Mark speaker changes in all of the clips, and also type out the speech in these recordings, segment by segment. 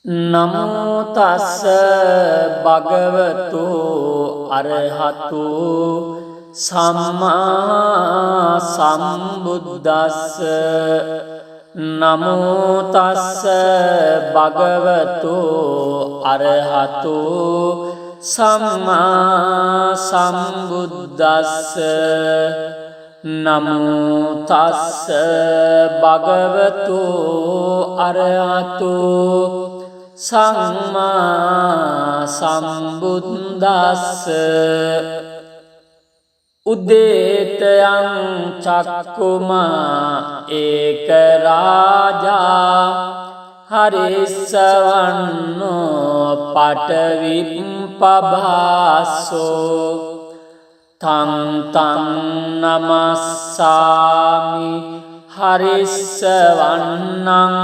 Speaker 1: නමෝ තස්ස භගවතු අරහතු සම්මා සම්බුද්දස්ස. නමෝ තස්ස භගවතු අරහතු සම්මා සම්බුද්දස්ස. නමෝ තස්ස භගවතු අරහතු සම්මා සම්බුද්දස්ස. උද්දේතයං චක්කුමා ඒක රාජා හරිස්සවන්නෝ පඨවිප්පභාසෝ තං තං නමස්සාමි හරිස්සවන්නං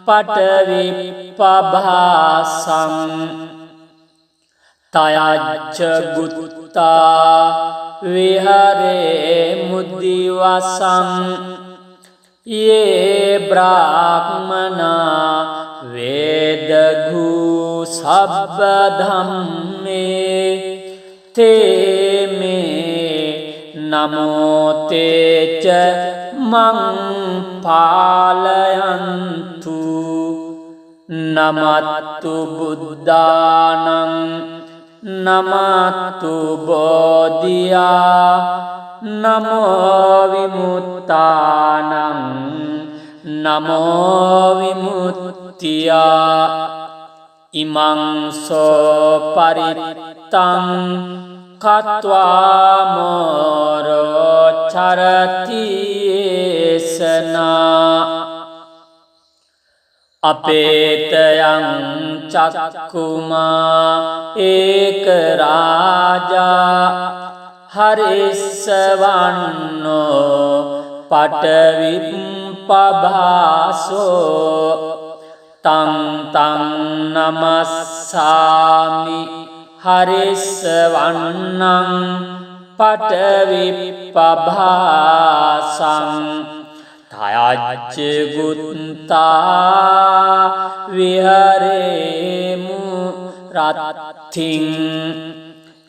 Speaker 1: පඨවිප්පභාසං තයච්ච ගුත්තා විහරේ මුද්දිවසං යේ බ්‍රාහ්මනා වේදගු සබ්බ ධම්මේ තේමේ නමෝ තේච මං පාලයන්තු. නමත්තු බුද්ධානං නමත්තු බෝධියා නමෝ විමුක්තානං නමෝ විමුක්තියා. ඉමං සෝ පරිත්තං කତ୍වා මෝරෝ චරති ඒසනා අපේතයං චක්කුමා ඒක රාජා හරිස්සවන්නෝ පඨවිප්පභාසෝ තං තං නමස්සාමි හරිස්සවන්නං පඨවිප්පභාසං තයච්ච ගුත්තා විහරේමු රත්තිං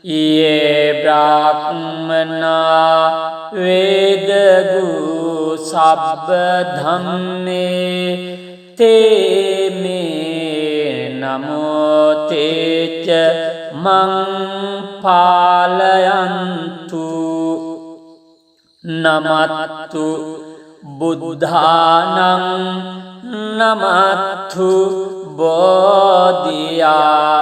Speaker 1: යේ බ්‍රාහ්මනා වේදගු සබ්බ ධම්මේ තේමේ නමෝ තේච මං පාලයන්තු. නමත්තු බුද්ධානං නමත්තු බෝධියා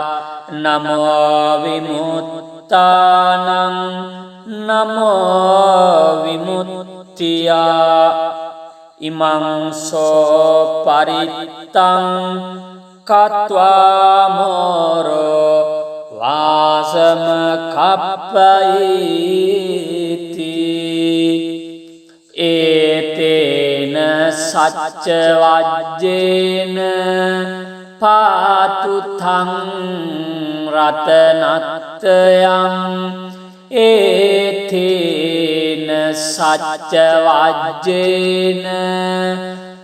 Speaker 1: නමෝ විමුක්තානං නමෝ විමුක්තියා. ඉමං සෝ පරිත්තං කତ୍වා මෝරෝ වාසම කප්පයිති. ඒතේන සච්ච වජ්ජේන පාතුතං රතනත්තයං ඒතේන සච්ච වජ්ජේන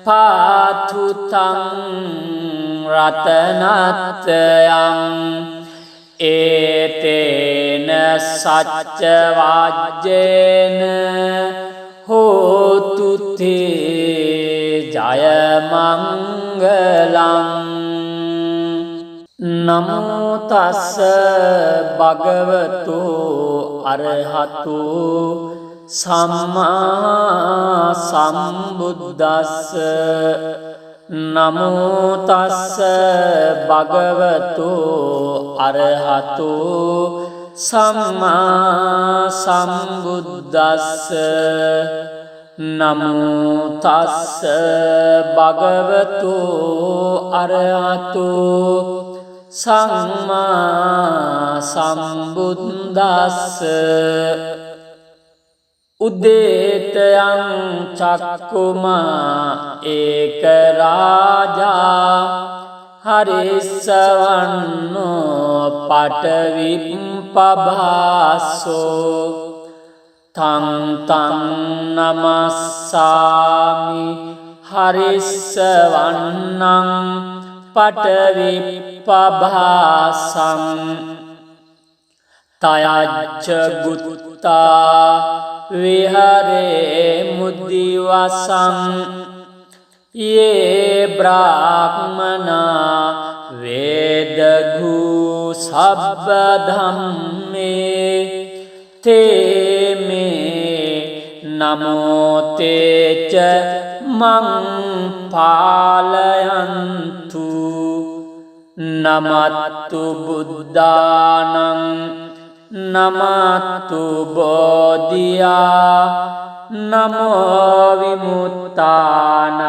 Speaker 1: පාතුතං රතනත්තයං ඒතේන සච්ච වජ්ජේන හෝතු තේ ජය මංගලං. නමෝ තස්ස භගවතු අරහතු සම්මා සම්බුද්දස්ස. නමෝ තස්ස භගවතු අරහතු සම්මා සම්බුද්දස්ස. නමෝ තස්ස භගවතු අරහතු සම්මා සම්බුද්දස්ස. උද්දේතයං චක්කුමා ඒක රාජා හරිස්සවන්නෝ පඨවිප්පභාසෝ තං තං නමස්සාමි හරිස්සවන්නං පටවිප්පභාසං තයච්ච ගුත්තා විහරේ මුදිවසං යේ බ්‍රාහ්මනා වේදඝූ සබ්බ ධම්මේ තේමේ නමෝ තේච මං පාලයන්තු නමත්තු බුද්ධානං නමත්තු බෝධියා නමෝ විමුක්තානං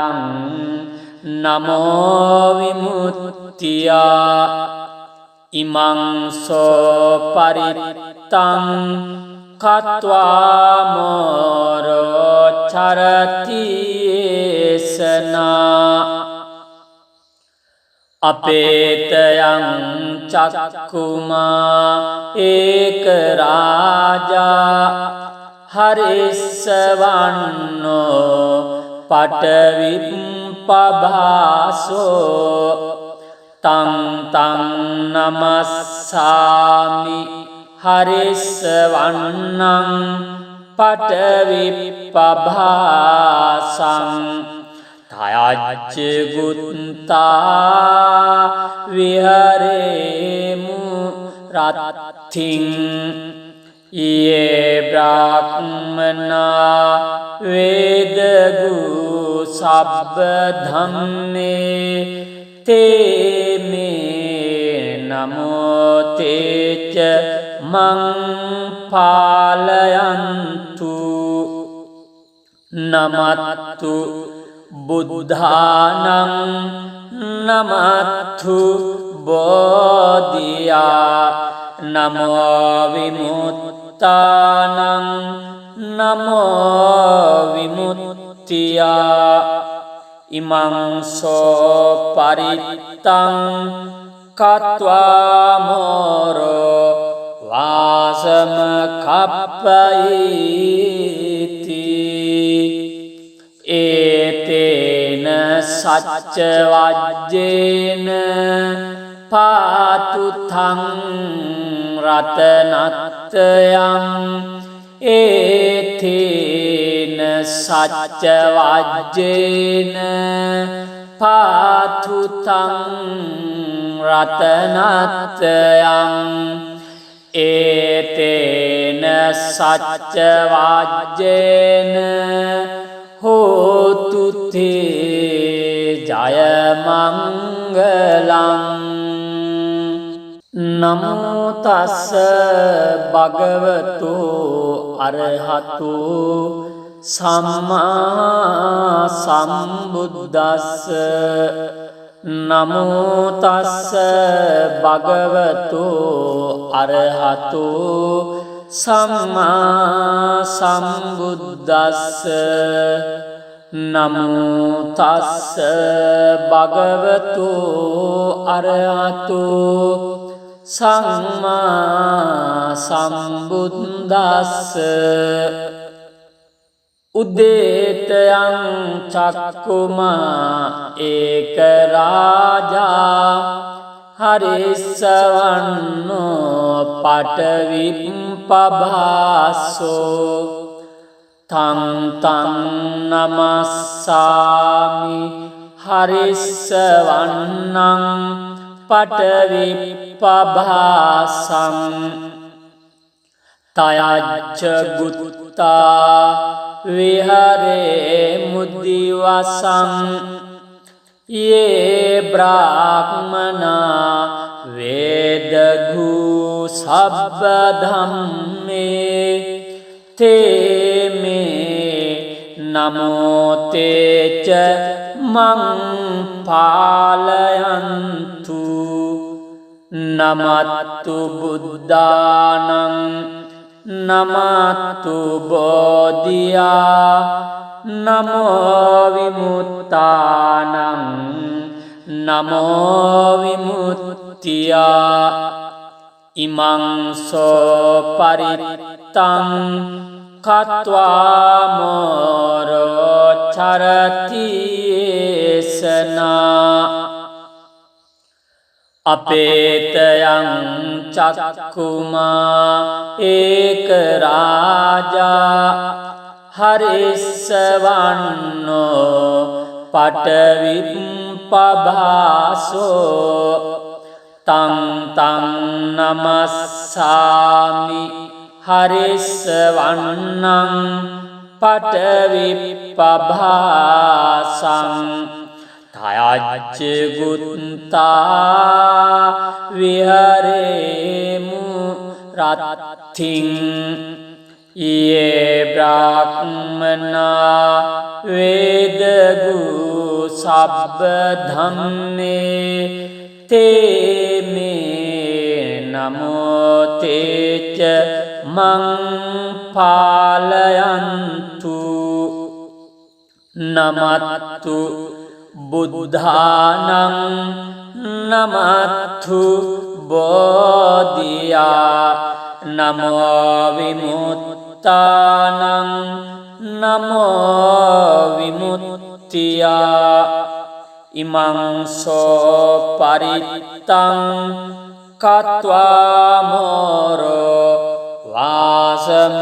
Speaker 1: නමෝ විමුක්තියා ඉමං සෝ පරිත්තං කତ୍වා මෝරෝ චරති ඒසනා අපේතයං චක්කුමා ඒක රාජා හරිස්සවන්නෝ පටවිප්පභාසෝ තං තං නමස්සාමි හරිස්සවන්නං පටවිප්පභාසං තයච්ච ගුත්තා විහරේමු රත්තිං යේ බ්‍රාහ්මනා වේදඝූ සබ්බ ධම්මේ තේමේ නමෝ තේච මං පාලයන්තු නමත්තු බුද්ධානං නමත්තු බෝධියා නමෝ විමුක්තානං නමෝ විමුක්තියා ඉමං සෝ පරිත්තං කତ୍වා මෝරෝ වාසම කප්පයිති ඒතේන සච්ච වජ්ජේන පාතුතං රතනත්තයං ඒතේන සච්ච වජ්ජේන පාතුතං රතනත්තයං ඒතේන සච්ච වජ්ජේන හෝතු තේ ජය මංගලං නමෝ තස්ස භගවතු අරහතු සම්මා සම්බුද්දස්ස නමෝ තස්ස භගවතු අරහතු සම්මා සම්බුද්දස්ස නමෝ තස්ස භගවතු අරහතු සම්මා සම්බුද්දස්ස උද්දේතයං චක්කුමා ඒක රාජා හරිස්සවන්නෝ පටවිප්පභාසෝ තං තං නමස්සාමි හරිස්සවන්නං පටවිප්පභාසං තයච්ච ගුත්තා විහරේ මුදිවසං යේ බ්‍රාහ්මනා වේදඝූ සබ්බ ධම්මේ තේමේ නමෝ තේච මං පාලයන්තු නමත්තු බුද්ධානං නමත්තු බෝධියා නමෝ විමුක්තානං නමෝ විමුක්තියා ඉමං සෝ පරිත්තං කତ୍වා මෝරෝ චරති ඒසනා අපේතයං චක්කුමා ඒක රාජා හරිස්සවන්නෝ පටවිප්පභාසෝ තං තං නමස්සාමි හරිස්සවන්නං පටවිප්පභාසං තයච්ච ගුත්තා විහරේමු රත්තිං යේ බ්‍රාහ්මනා වේදගු සබ්බ ධම්මේ තේමේ නමෝ තේච මං පාලයන්තු නමත්තු බුද්ධානං නමත්තු බෝධියා නමෝ විමුක්තානං නමෝ විමුක්තියා ඉමං සෝ පරිත්තං කତ୍වා මෝරෝ වාසම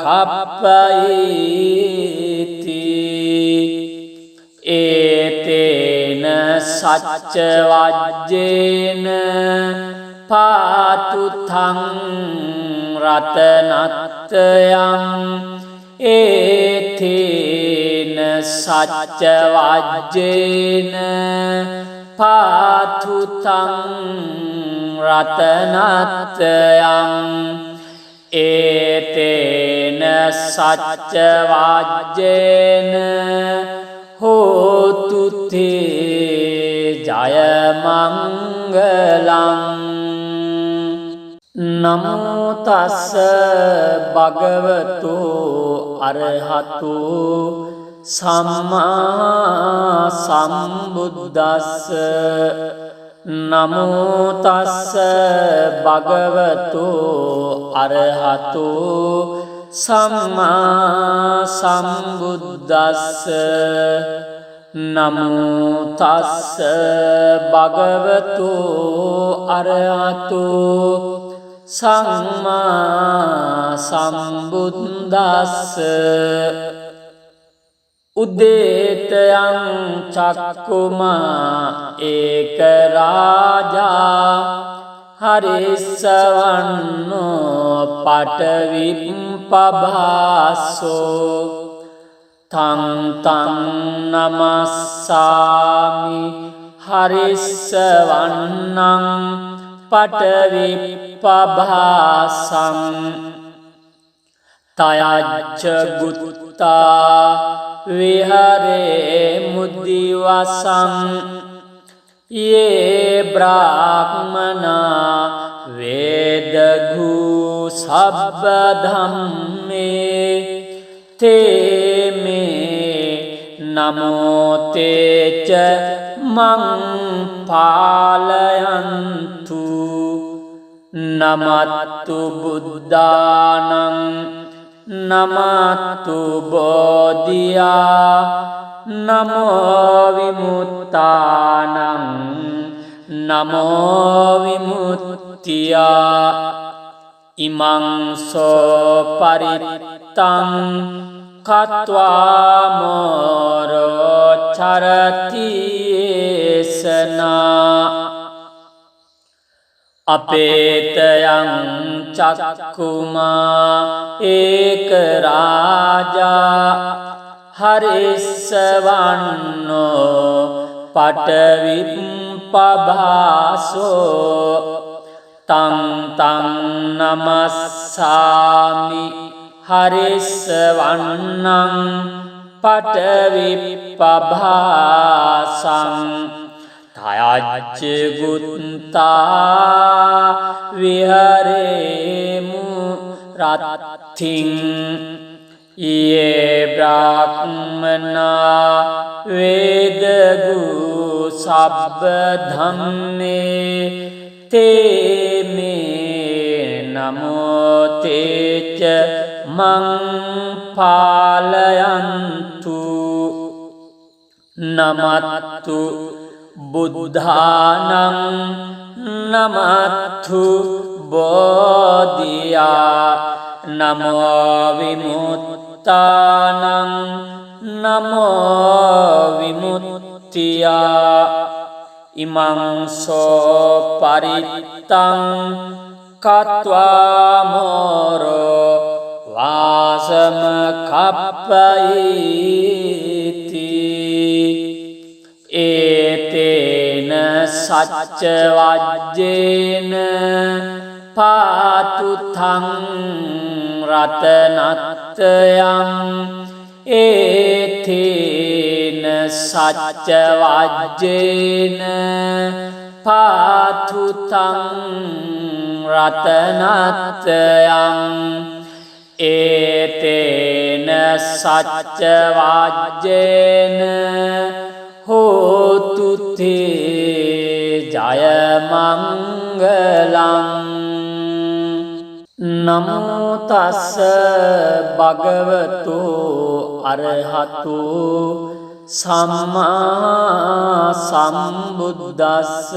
Speaker 1: කප්පයිති ඒතේන සච්ච වජ්ජේන පාතුතං රතනත්තයං ඒතේන සච්ච වජ්ජේන පාතුතං රතනත්තයං ඒතේන සච්ච වජ්ජේන හෝතු තේ ජය මංගලං නමෝ තස්ස භගවතු අරහතු සම්මා සම්බුද්දස්ස නමෝ තස්ස භගවතු අරහතු සම්මා සම්බුද්දස්ස නමෝ තස්ස භගවතු අරහතු සම්මා සම්බුද්දස්ස උද්දේතයං චක්කුමා ඒක රාජා හරිස්සවන්නෝ පටවිප්පභාසෝ තං තං නමස්සාමි හරිස්සවන්නං පටවිප්පභාසං තයච්ච ගුත්තා විහරේ මුදිවසං යේ බ්‍රාහ්මනා වේදගු සබ්බ ධම්මේ තේමේ නමෝ තේච මං පාලයන්තු නමත්තු බුද්ධානං නමත්තු බෝධියා නමෝ විමුක්තානං නමෝ විමුක්තියා ඉමං සෝ පරිත්තං කତ୍වා මෝරෝ චරති ඒසනා අපේතයං චක්කුමා ඒක රාජා හරිස්සවන්නෝ පටවිප්පභාසෝ තං තං නමස්සාමි හරිස්සවන්නං පටවිප්පභාසං තයච්ච ගුත්තා විහරේමු රත්තිං යේ බ්‍රාහ්මනා වේදගු සබ්බ ධම්මේ තේමේ නමෝ තේච මං පාලයන්තු නමත්තු බුද්ධානං නමත්තු බෝධියා නමෝ විමුක්තානං නමෝ විමුක්තියා ඉමං සෝ පරිත්තං කତ୍වා මෝරෝ වාසම කප්පයිති ඒතේන සච්ච වජ්ජේන පාතුතං රතනත්තයං ඒතේන සච්ච වජ්ජේන පාතුතං රතනත්තයං ඒතේන සච්ච වජ්ජේන හෝතු තේ ජය මංගලං නමෝ තස්ස භගවතු අරහතු සම්මා සම්බුද්දස්ස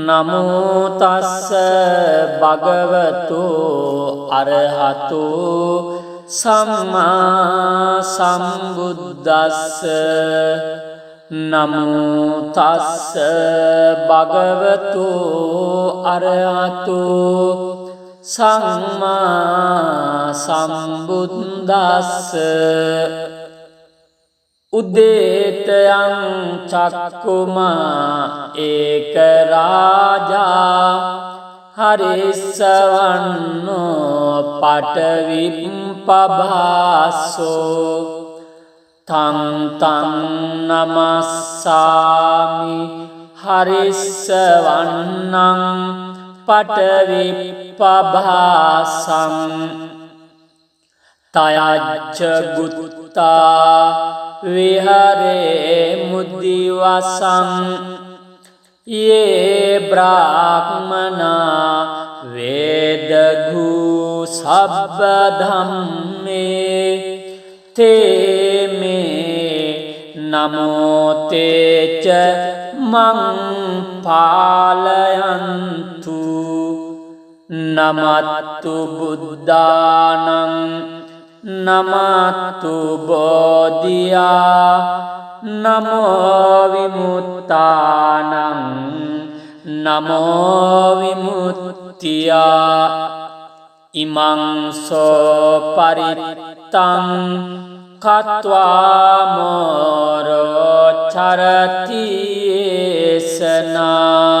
Speaker 1: නමෝ තස්ස භගවතු අරහතු සම්මා සම්බුද්දස්ස නමෝ තස්ස භගවතු අරහතු සම්මා සම්බුද්දස්ස උද්දේතයං චක්කුමා ඒක රාජා හරිස්සවන්නෝ පටවිප්පභාසෝ තං තං නමස්සාමි හරිස්සවන්නං පටවිප්පභාසං තයච්ච ගුත්තා විහරේ මුද්දිවසං යේ බ්‍රාහ්මනා වේදගු සබ්බ ධම්මේ තේමේ නමෝ තේච මං පාලයන්තු නමත්තු බුද්ධානං නමත්තු බෝධියා නමෝ විමුක්තානං නමෝ විමුක්තියා ඉමං සෝ පරිත්තං කତ୍වා මෝරෝ චරති ඒසනා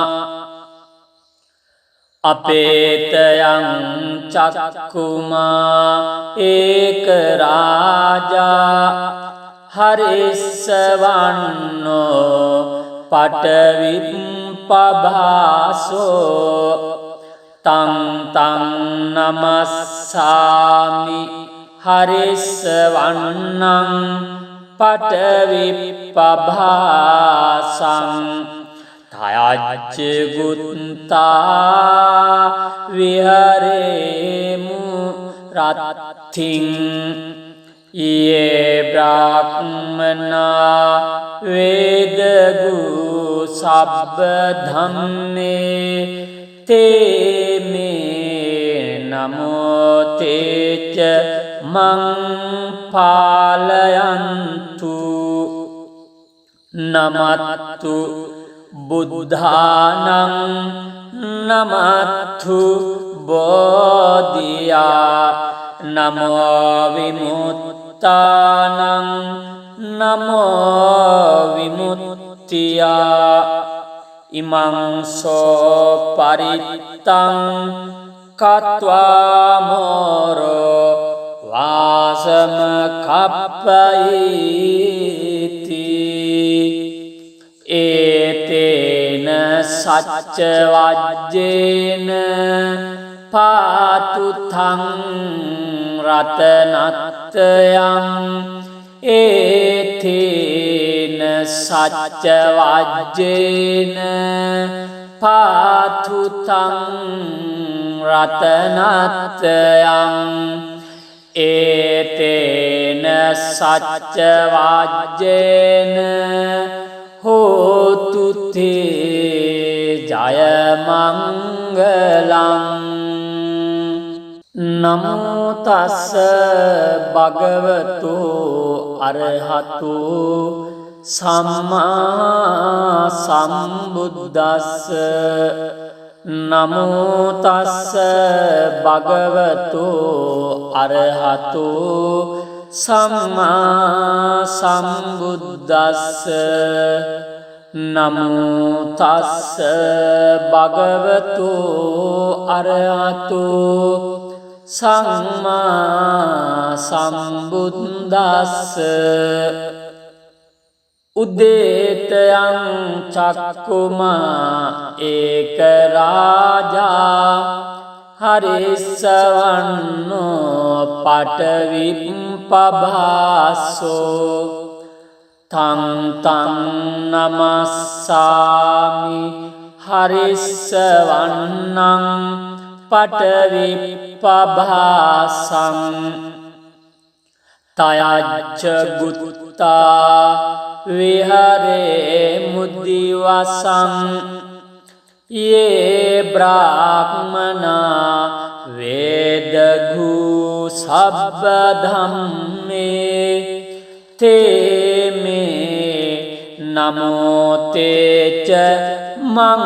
Speaker 1: අපේතයං චක්කුමා ඒක රාජා හරිස්සවන්නෝ පටවිප්පභාසෝ තං තං නමස්සාමි හරිස්සවන්නං පටවිප්පභාසං තයච්ච ගුත්තා විහරේමු රත්තිං යේ බ්‍රාහ්මනා වේදගු සබ්බ ධම්මේ තේමේ නමෝ තේච මං පාලයන්තු නමත්තු බුද්ධානං නමත්තු බෝධියා නමෝ විමුක්තානං නමෝ විමුක්තියා ඉමං සෝ පරිත්තං කତ୍වා මෝරෝ වාසම කප්පයිති ඒතේන සච්ච වජ්ජේන පාතුතං රතනත්තයං ඒතේන සච්ච වජ්ජේන පාතුතං රතනත්තයං ඒතේන සච්ච වජ්ජේන හෝතු තේ ජය මංගලං නමෝ තස්ස භගවතු අරහතු සම්මා සම්බුද්දස්ස නමෝ තස්ස භගවතු අරහතු සම්මා සම්බුද්දස්ස නමෝ තස්ස භගවතු අරහතු සම්මා සම්බුද්දස්ස උද්දේතයං චක්කුමා ඒක රාජා හරිස්සවන්නෝ පටවිප්පභාසෝ තං තං නමස්සාමි හරිස්සවන්නං පටවිප්පභාසං තයච්ච ගුත්තා විහරේ මුද්දිවසං යේ බ්‍රාහ්මනා වේදගු සබ්බ ධම්මේ තේමේ නමෝ තේච මං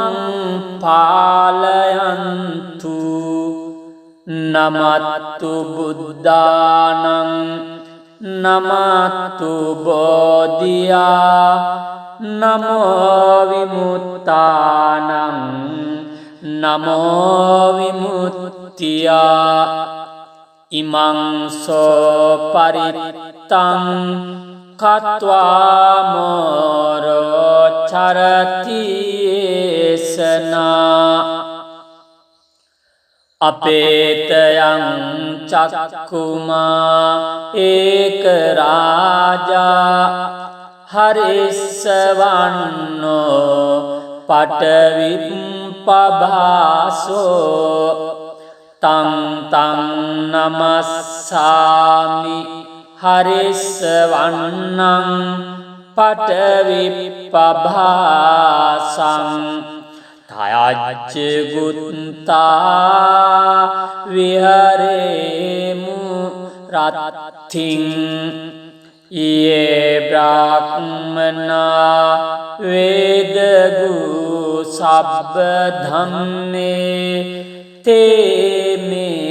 Speaker 1: පාලයන්තු නමත්තු බුද්ධානං නමත්තු බෝධියා නමෝ විමුක්තානං නමෝ විමුක්තියා ඉමං සෝ පරිත්තං කତ୍වා මෝරෝ චරති ඒසනා අපේතයං චක්කුමා ඒක රාජා හරිස්සවන්නෝ පටවිප්පභාසෝ තං තං නමස්සාමි හරිස්සවන්නං පටවිප්පභාසං තයච්ච ගුත්තා විහරේමු රත්තිං යේ බ්‍රාහ්මනා වේදගු සබ්බ ධම්මේ තේමේ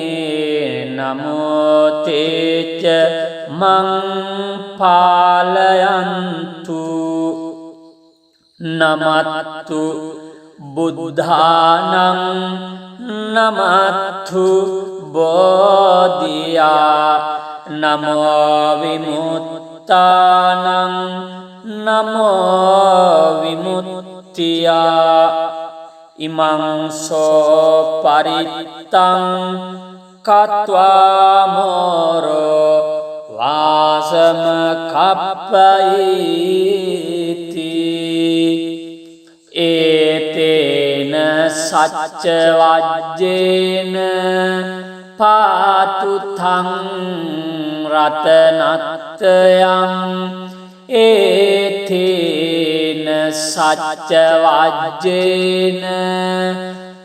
Speaker 1: නමෝ තේච මං පාලයන්තු නමත්තු බුද්ධානං නමත්තු බෝධියා නමෝ විමුක්තානං නමෝ විමුක්තියා ඉමං සෝ පරිත්තං කତ୍වා මෝරෝ වාසම කප්පයිති ඒතේන සච්ච වජ්ජේන පාතුතං රතනත්තයං ඒතේන සච්ච වජ්ජේන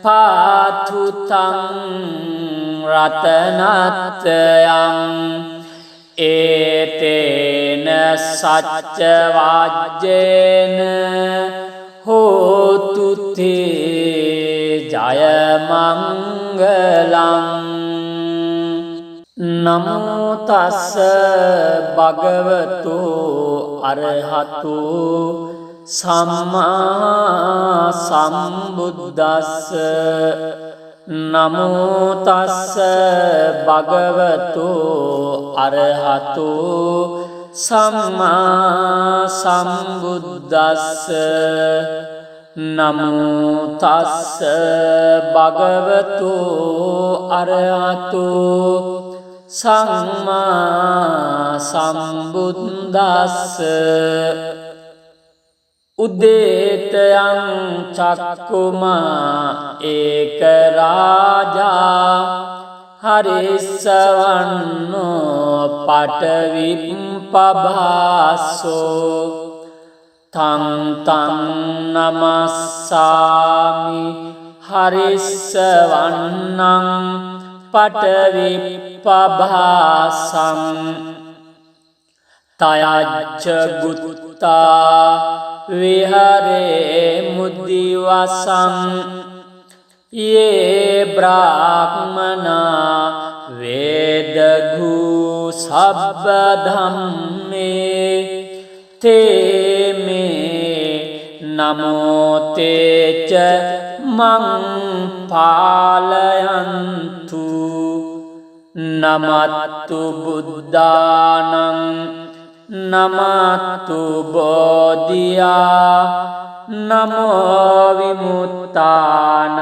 Speaker 1: පාතුතං රතනත්තයං ඒතේන සච්ච වජ්ජේන හෝතු තේ ජය මංගලං නමෝ තස්ස භගවතු අරහතු සම්මා සම්බුද්දස්ස නමෝ තස්ස භගවතු අරහතු සම්මා සම්බුද්දස්ස නමෝ තස්ස භගවතු අරහතු සම්මා සම්බුද්දස්ස උද්දේතයං චක්කුමා ඒක රාජා හරිස්සවන්නෝ පටවිප්පභාසෝ තං තං නමස්සාමි හරිස්සවන්නං පඨවිප්පභාසං තයච්ච ගුත්තා විහරේ මුදිවසං යේ බ්‍රාහ්මනා වේදඝු සබ්බ ධම්මේ තේමේ නමෝ තේච මං පාලයන්තු නමත්තු බුද්ධානං නමත්තු බෝධියා නමෝ විමුක්තානං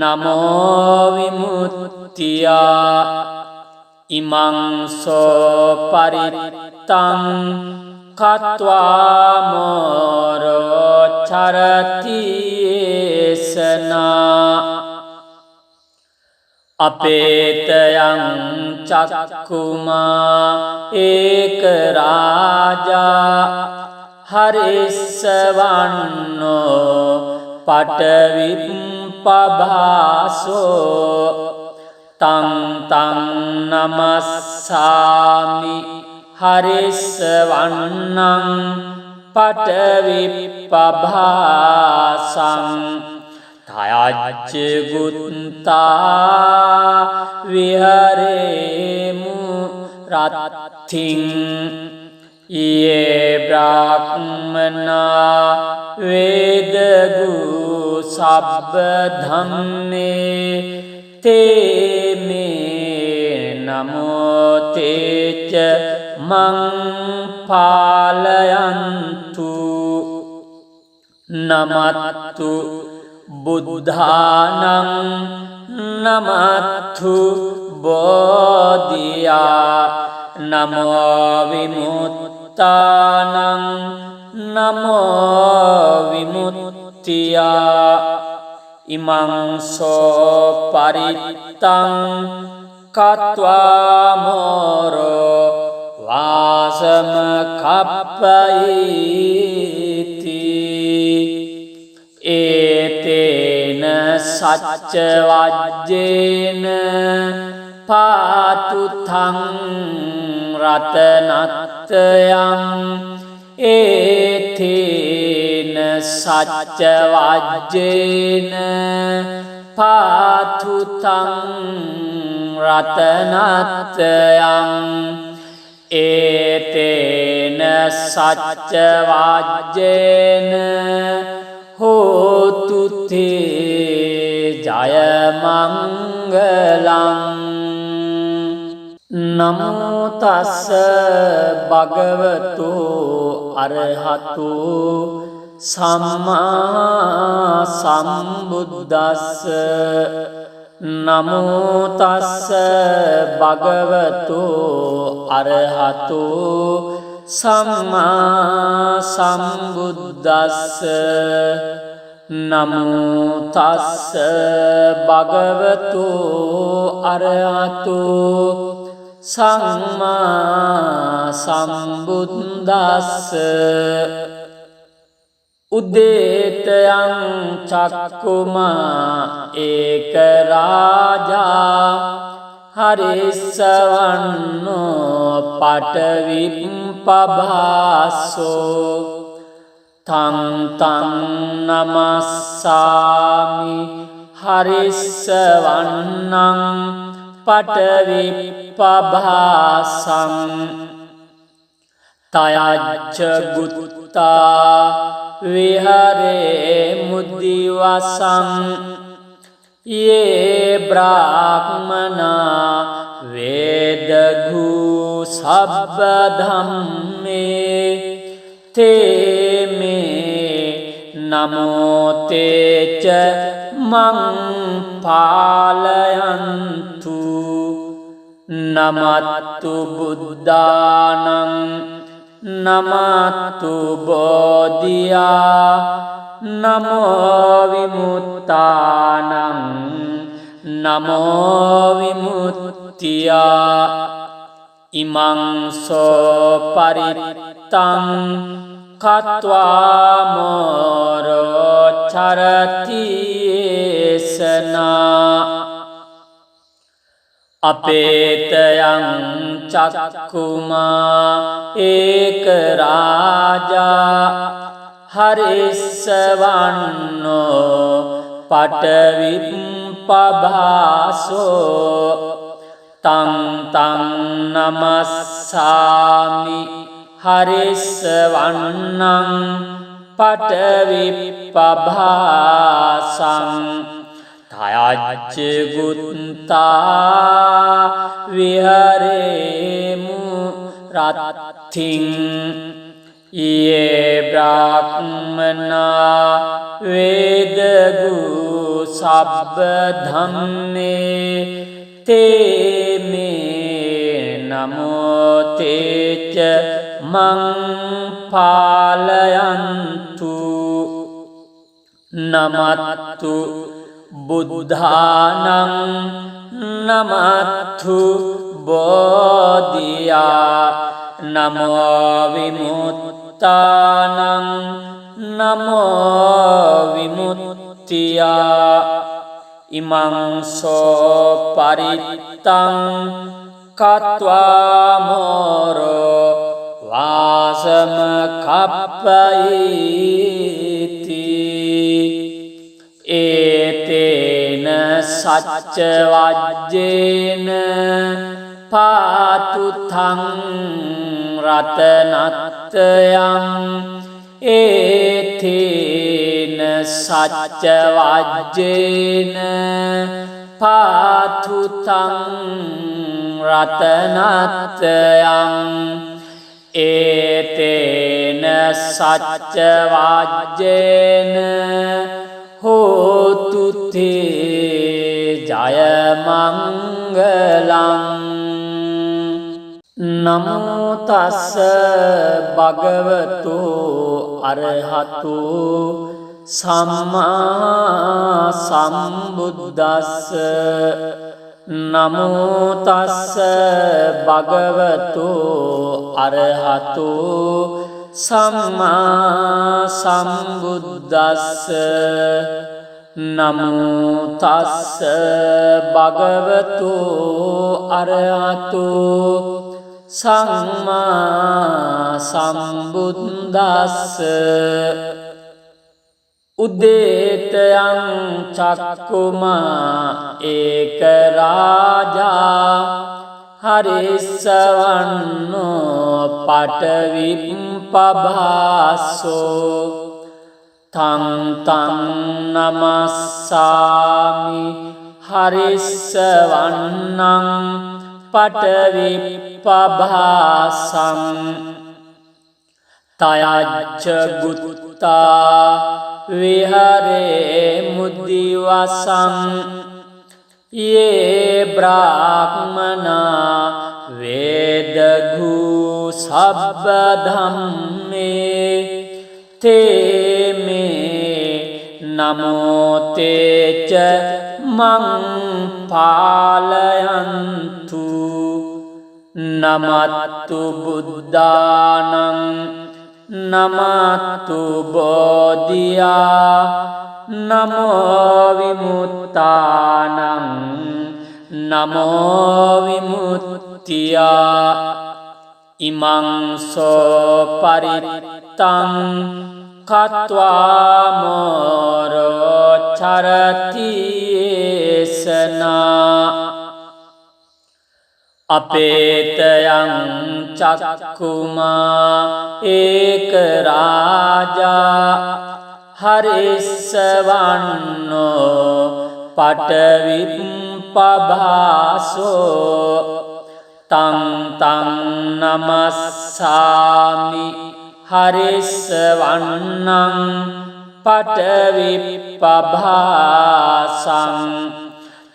Speaker 1: නමෝ විමුක්තියා ඉමං සෝ පරිත්තං කତ୍වා මෝරෝ චරති ඒසනා අපේතයං චක්කුමා ඒක රාජා හරිස්සවන්නෝ පඨවිප්පභාසෝ තං තං නමස්සාමි හරිස්සවන්නං පඨවිප්පභාසං තයච්ච ගුත්තා විහරේමු රත්තිං යේ බ්‍රාහ්මනා වේදඝු සබ්බ ධම්මේ තේමේ නමෝ තේච මං පාලයන්තු නමත්තු බුද්ධානං නමත්තු බෝධියා නමෝ විමුක්තානං නමෝ විමුක්තියා ඉමං සෝ පරිත්තං කତ୍වා මෝරෝ වාසම කප්පයිති ඒතේන සච්ච වජ්ජේන පාතුතං රතනත්තයං ඒතේන සච්ච වජ්ජේන පාතුතං රතනත්තයං ඒතේන සච්ච වජ්ජේන හෝතු තේ ජය මංගලං නමෝ තස්ස භගවතු අරහතු සම්මා සම්බුද්දස්ස නමෝ තස්ස භගවතු අරහතු සම්මා සම්බුද්දස්ස නමෝ තස්ස භගවතු අරහතු සම්මා සම්බුද්දස්ස උද්දේතයං චක්කුමා ඒක රාජා හරිස්සවන්නෝ පඨවිප්පභාසෝ තං තං නමස්සාමි හරිස්සවන්නං පඨවිප්පභාසං තයච්ච ගුත්තා විහරේ මුදිවසං යේ බ්‍රාහ්මනා වේදඝු සබ්බ ධම්මේ තේමේ නමෝ තේච මං පාලයන්තු නමත්තු බුද්ධානං නමත්තු බෝධියා නමෝ විමුක්තානං නමෝ විමුක්තියා ඉමං සෝ පරිත්තං කତ୍වා මෝරෝ චරති ඒසනා අපේතයං චක්කුමා ඒක රාජා හරිස්සවන්නෝ පටවිප්පභාසෝ තං තං නමස්සාමි හරිස්සවන්නං පටවිප්පභාසං තයච්ච ගුත්තා විහරේමු රත්තිං යේ බ්‍රාහ්මනා වේදගු සබ්බ ධම්මේ තේමේ නමෝ තේච මං පාලයන්තු නමත්තු බුද්ධානං නමත්තු බෝධියා නමෝ විමුක්තානං නමෝ විමුක්තියා ඉමං සෝ පරිත්තං කତ୍වා මෝරෝ වාසම කප්පයිති ඒතේන සච්ච වජ්ජේන පාතුතං රතනත්තයං ඒතේන සච්ච වජ්ජේන පාතුතං රතනත්තයං ඒතේන සච්ච වජ්ජේන හෝතු තේ ජය මංගලං නමෝ තස්ස භගවතු අරහතු සම්මා සම්බුද්දස්ස නමෝ තස්ස භගවතු අරහතු සම්මා සම්බුද්දස්ස නමෝ තස්ස භගවතු අරහතු සම්මා සම්බුද්දස්ස උද්දේතයං චක්කුමා ඒක රාජා හරිස්සවන්නෝ පටවිප්පභාසෝ තං තං නමස්සාමි හරිස්සවන්නං පටවිප්පභාසං තයච්ච ගුත්තා විහරේ මුදිවසං යේ බ්‍රාහ්මනා වේදගු සබ්බ ධම්මේ තේමේ නමෝ තේච මං පාලයන්තු නමත්තු බුද්ධානං නමත්තු බෝධියා නමෝ විමුක්තානං නමෝ විමුක්තියා ඉමං සෝ පරිත්තං කତ୍වා මෝරෝ චරති ඒසනා අපේතයං චක්කුමා ඒක රාජා හරිස්සවන්නෝ පටවිප්පභාසෝ තං තං නමස්සාමි හරිස්සවන්නං පටවිප්පභාසං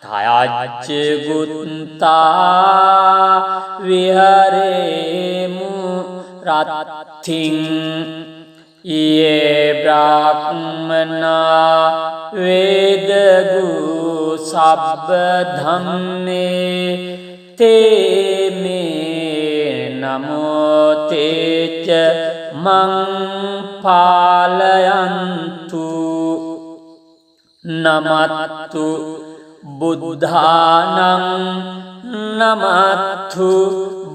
Speaker 1: තයච්ච ගුත්තා විහරේමු රත්තිං යේ බ්‍රාහ්මනා වේදගු සබ්බ ධම්මේ තේමේ නමෝ තේච මං පාලයන්තු නමත්තු බුද්ධානං නමත්තු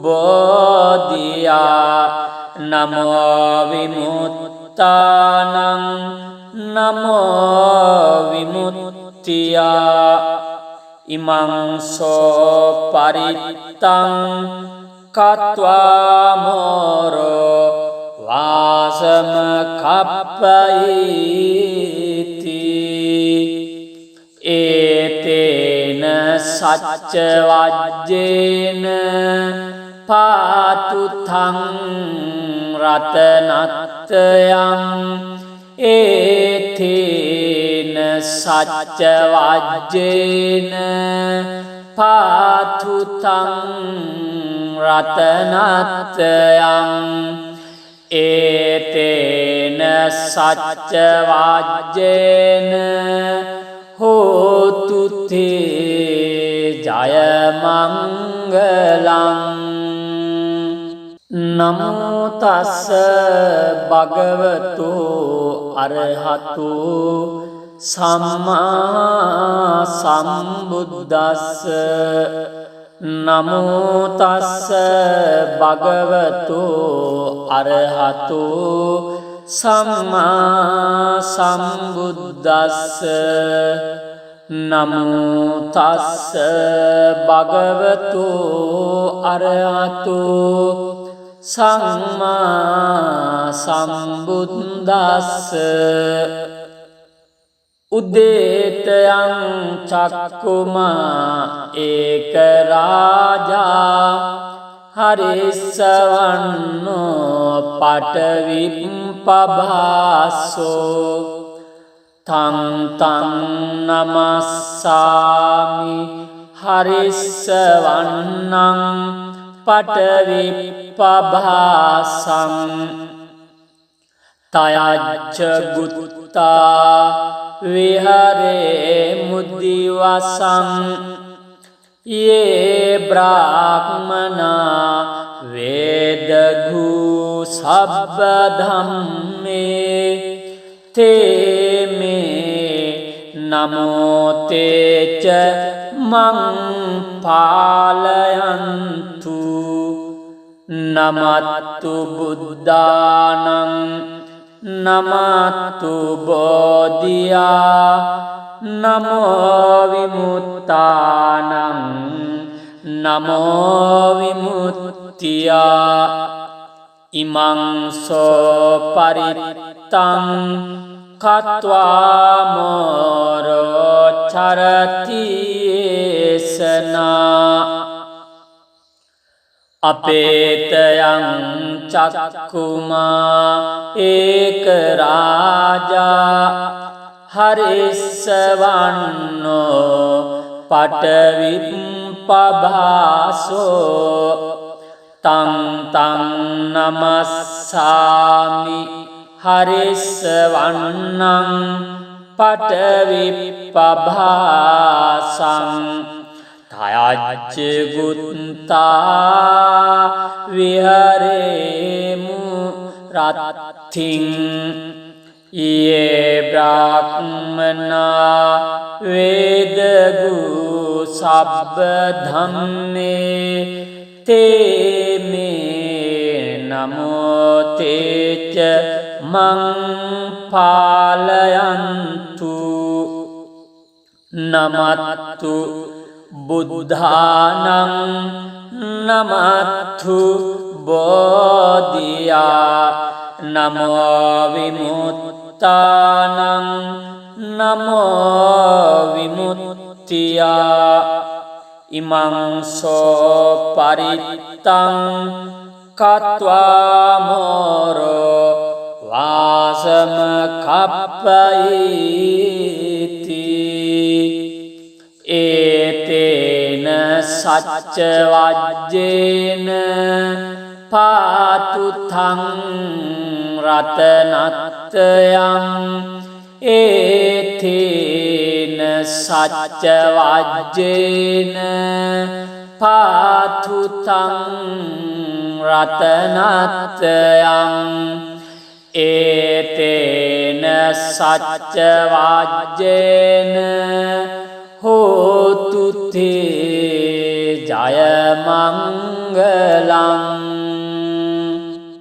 Speaker 1: බෝධියා නමෝ විමුක්තානං නමෝ විමුක්තියා ඉමං සෝ පරිත්තං කତ୍වා මෝරෝ වාසම කප්පයිති ඒතේන සච්ච වජ්ජේන පාතුතං රතනත්තයං ඒතේන සච්ච වජ්ජේන පාතුතං රතනත්තයං ඒතේන සච්ච වජ්ජේන හෝතු තේ ජය මංගලං නමෝ තස්ස භගවතු අරහතු සම්මා සම්බුද්දස්ස නමෝ තස්ස භගවතු අරහතු සම්මා සම්බුද්දස්ස නමෝ තස්ස භගවතු අරහතු සම්මා සම්බුද්දස්ස උද්දේතයං චක්කුමා ඒක රාජා හරිස්සවන්නෝ පටවිප්පභාසෝ තං තං නමස්සාමි හරිස්සවන්නං පටවිප්පභාසං තයච්ච ගුත්තා විහරේ මුද්දිවසං යේ බ්‍රාහ්මනා වේදඝු සබ්බ ධම්මේ තේමේ නමෝ තේච මං පාලයන්තු නමත්තු බුද්ධානං නමත්තු බෝධියා නමෝ විමුක්තානං නමෝ විමුක්තියා ඉමං සෝ පරිත්තං කତ୍වා මෝරෝ චරති ඒසනා අපේතයං චක්කුමා ඒක රාජා හරිස්සවන්නෝ පටවිප්පභාසෝ තං තං නමස්සාමි හරිස්සවන්නං පටවිප්පභාසං තයච්ච ගුත්තා විහරේමු රත්තිං යේ බ්‍රාහ්මනා වේදගු සබ්බ ධම්මේ තේමේ නමෝ තේච මං පාලයන්තු නමත්තු බුද්ධානං නමත්තු බෝධියා නමෝ විමුක්තානං නමෝ විමුක්තියා ඉමං සෝ පරිත්තං කତ୍වා මෝරෝ වාසම කප්පයිති ඒතේන සච්ච වජ්ජේන පාතුතං රතනත්තයං ඒතේන සච්ච වජ්ජේන පාතුතං රතනත්තයං ඒතේන සච්ච වජ්ජේන හෝතු තේ ජය මංගලං